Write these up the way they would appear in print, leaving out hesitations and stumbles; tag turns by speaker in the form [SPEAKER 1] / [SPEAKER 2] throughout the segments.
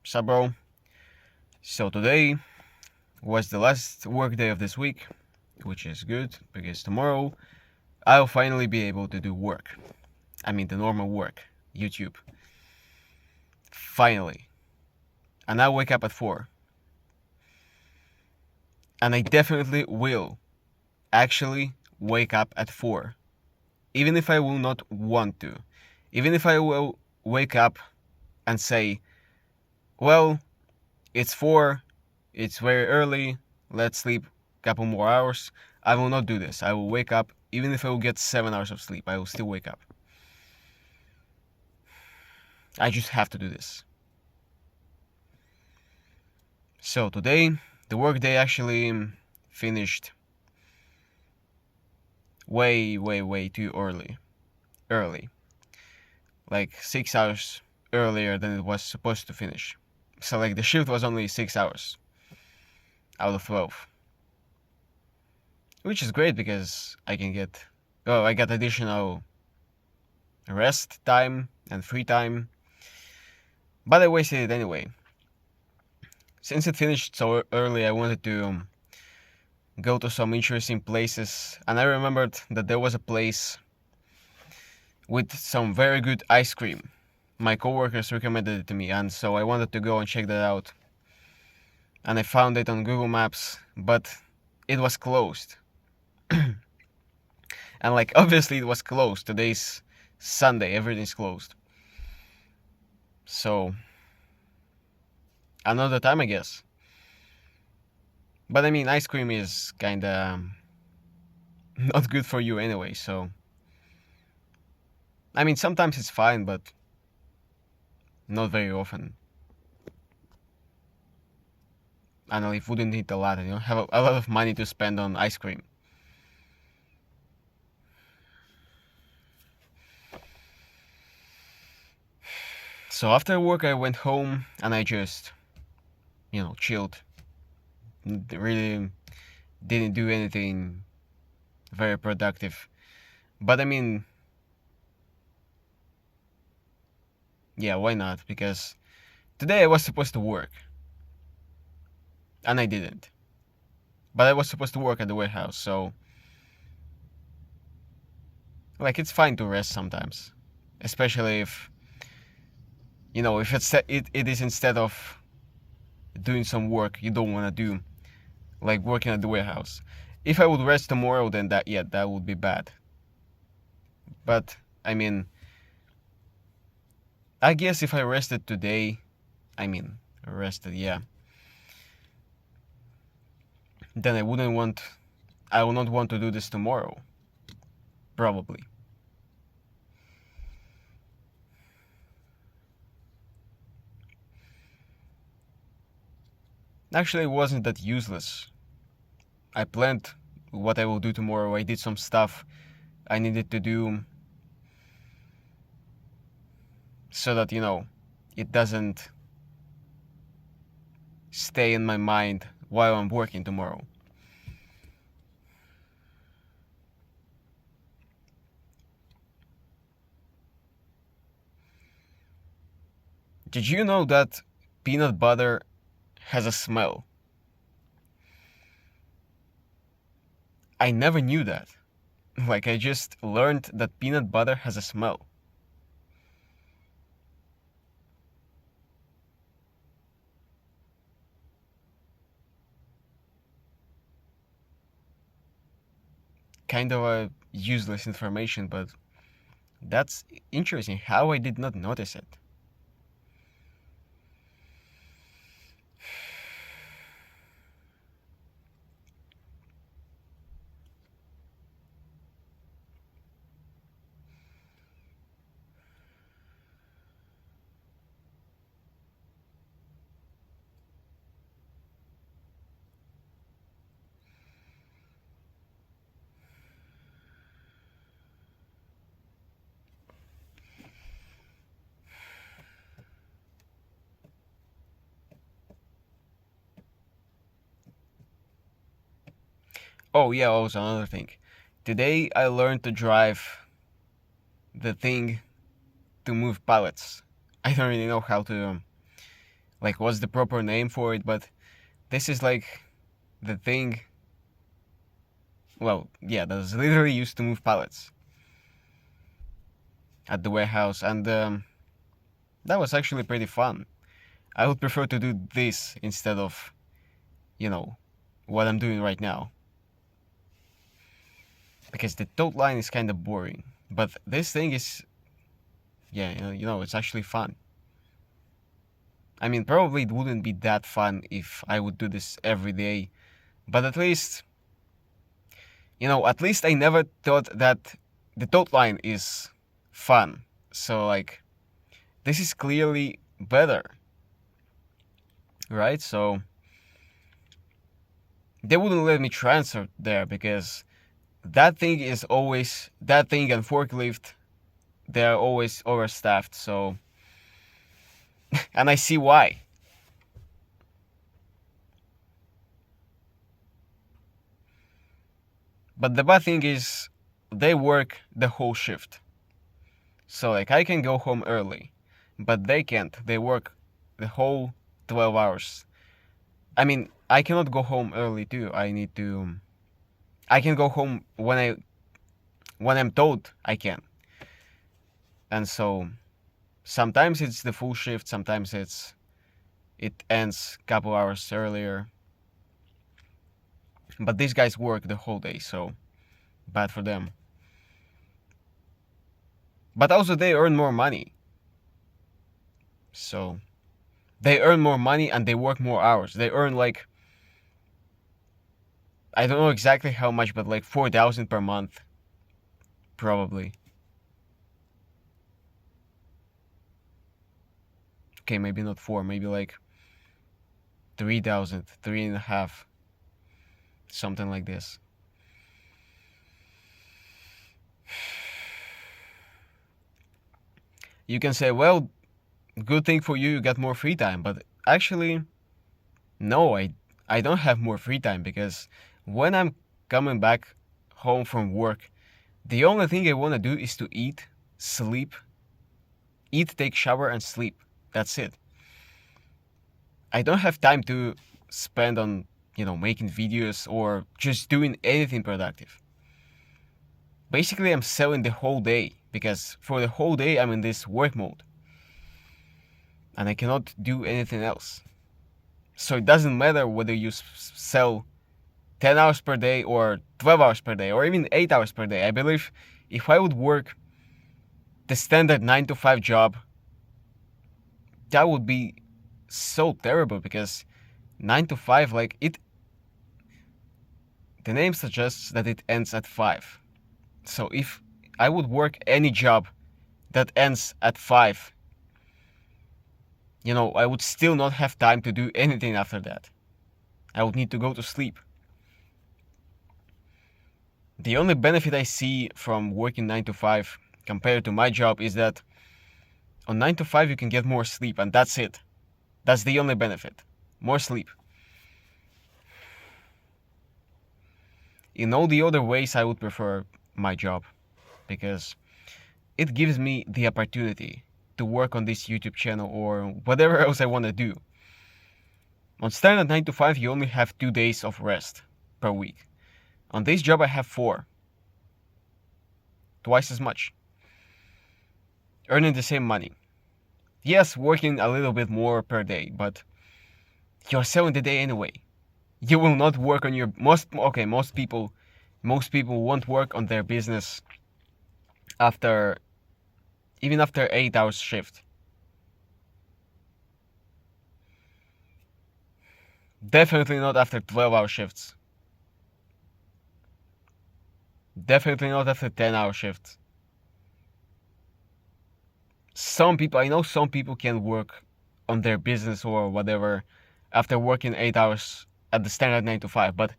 [SPEAKER 1] Sup, bro? So today was the last work day of this week, which is good because tomorrow I'll finally be able to do work. I mean, the normal work, YouTube. Finally. And I'll wake up at 4. And I definitely will actually wake up at 4. Even if I will not want to. Even if I will wake up and say, well, it's 4, it's very early, let's sleep a couple more hours. I will not do this. I will wake up, even if I will get 7 hours of sleep, I will still wake up. I just have to do this. So today, the workday actually finished way too early. Like 6 hours earlier than it was supposed to finish. So like the shift was only 6 hours out of 12. Which is great because I got additional rest time and free time. But I wasted it anyway. Since it finished so early, I wanted to go to some interesting places, and I remembered that there was a place with some very good ice cream. My coworkers recommended it to me, and so I wanted to go and check that out. And I found it on Google Maps, but it was closed. And like, obviously it was closed. Today's Sunday, everything's closed. So, another time, I guess. But I mean, ice cream is kinda not good for you anyway, so. I mean, sometimes it's fine, but not very often. I know if wouldn't eat a lot, have a lot of money to spend on ice cream. So after work, I went home and I just, chilled. Really didn't do anything very productive. But I mean, yeah, why not? Because today I was supposed to work. And I didn't. But I was supposed to work at the warehouse, so like it's fine to rest sometimes. Especially if it is instead of doing some work you don't want to do, like working at the warehouse. If I would rest tomorrow, then that would be bad. But I mean, I guess if I rested today, yeah, then I will not want to do this tomorrow. Probably. Actually, it wasn't that useless. I planned what I will do tomorrow. I did some stuff I needed to do so that, it doesn't stay in my mind while I'm working tomorrow. Did you know that peanut butter has a smell? I never knew that. Like, I just learned that peanut butter has a smell. Kind of a useless information, but that's interesting how I did not notice it. Oh yeah, also another thing. Today I learned to drive the thing to move pallets. I don't really know how to like what's the proper name for it, but this is like the thing. Well, yeah, that was literally used to move pallets at the warehouse, and that was actually pretty fun. I would prefer to do this instead of, you know, what I'm doing right now, because the tote line is kind of boring. But this thing is, yeah, it's actually fun. I mean, probably it wouldn't be that fun if I would do this every day, but at least, at least I never thought that the tote line is fun. So, like, this is clearly better, right? So, they wouldn't let me transfer there because that thing and forklift, they're always overstaffed. So, and I see why. But the bad thing is, they work the whole shift. So, like, I can go home early, but they can't. They work the whole 12 hours. I mean, I cannot go home early too. I can go home when I'm told I can. And so sometimes it's the full shift, sometimes it ends a couple hours earlier. But these guys work the whole day, so bad for them. But also they earn more money. So they earn more money and they work more hours. They earn like, I don't know exactly how much, but like 4,000 per month, probably. Okay, maybe not 4, maybe like 3,000, 3.5, something like this. You can say, well, good thing for you, you got more free time, but actually, no, I don't have more free time, because when I'm coming back home from work, the only thing I want to do is to eat, sleep, take shower, and sleep. That's it. I don't have time to spend on, making videos or just doing anything productive. Basically, I'm selling the whole day, because for the whole day I'm in this work mode and I cannot do anything else. So it doesn't matter whether you sell 10 hours per day or 12 hours per day or even 8 hours per day. I believe if I would work the standard 9 to 5 job, that would be so terrible, because 9 to 5, like, the name suggests that it ends at 5. So if I would work any job that ends at 5, I would still not have time to do anything after that. I would need to go to sleep. The only benefit I see from working 9 to 5 compared to my job is that on 9 to 5 you can get more sleep, and that's it. That's the only benefit. More sleep. In all the other ways, I would prefer my job, because it gives me the opportunity to work on this YouTube channel or whatever else I want to do. On standard 9 to 5, you only have 2 days of rest per week. On this job, I have 4. Twice as much. Earning the same money. Yes, working a little bit more per day, but you're selling the day anyway. You will not work on your most people won't work on their business after 8 hours shift. Definitely not after 12-hour shifts. Definitely not after 10-hour shifts. I know some people can work on their business or whatever after working 8 hours at the standard 9 to 5, but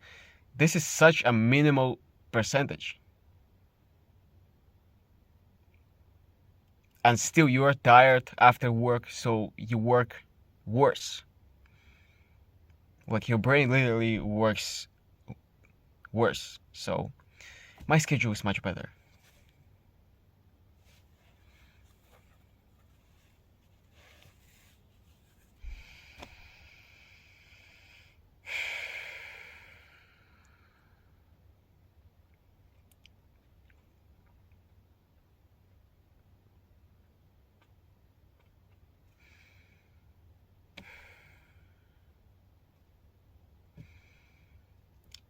[SPEAKER 1] this is such a minimal percentage. And still you are tired after work, so you work worse. Like, your brain literally works worse. So my schedule is much better.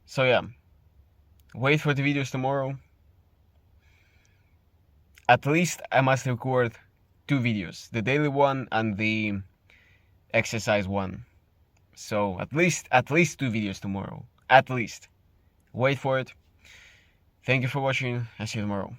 [SPEAKER 1] So yeah, wait for the videos tomorrow. At least I must record 2 videos, the daily one and the exercise one. So at least 2 videos tomorrow. At least. Wait for it. Thank you for watching. I'll see you tomorrow.